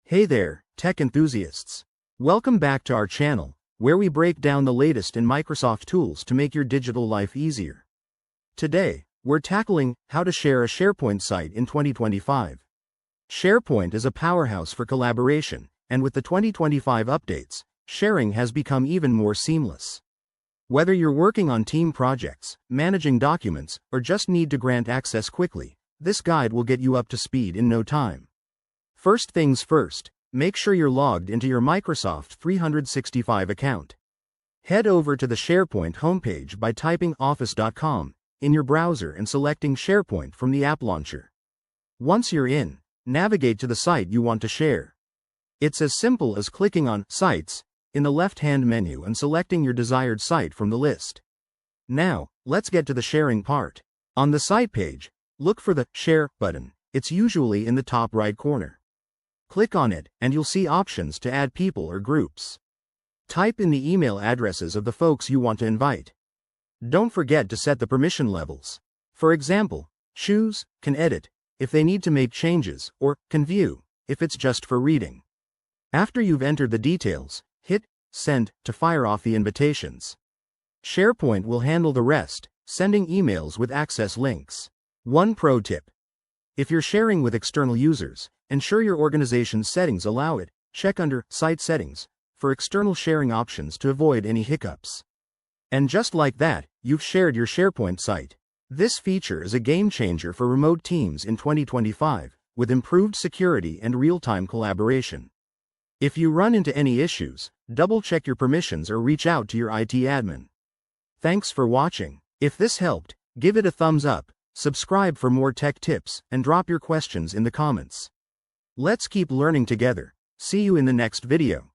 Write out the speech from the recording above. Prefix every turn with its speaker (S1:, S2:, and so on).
S1: Hey there, tech enthusiasts. Welcome back to our channel, where we break down the latest in Microsoft tools to make your digital life easier. Today, we're tackling how to share a SharePoint site in 2025. SharePoint is a powerhouse for collaboration, and with the 2025 updates, sharing has become even more seamless. Whether you're working on team projects, managing documents, or just need to grant access quickly, this guide will get you up to speed in no time. First things first, make sure you're logged into your Microsoft 365 account. Head over to the SharePoint homepage by typing office.com in your browser and selecting SharePoint from the app launcher. Once you're in, navigate to the site you want to share. It's as simple as clicking on Sites in the left-hand menu and selecting your desired site from the list. Now, let's get to the sharing part. On the site page, look for the Share button. It's usually in the top right corner. Click on it, and you'll see options to add people or groups. Type in the email addresses of the folks you want to invite. Don't forget to set the permission levels. For example, choose Can Edit if they need to make changes, or Can View if it's just for reading. After you've entered the details, hit Send to fire off the invitations. SharePoint will handle the rest, sending emails with access links. One pro tip: if you're sharing with external users, ensure your organization's settings allow it. Check under Site Settings for external sharing options to avoid any hiccups. And just like that, you've shared your SharePoint site. This feature is a game changer for remote teams in 2025, with improved security and real-time collaboration. If you run into any issues, double-check your permissions or reach out to your IT admin. Thanks for watching. If this helped, give it a thumbs up, subscribe for more tech tips, and drop your questions in the comments. Let's keep learning together. See you in the next video.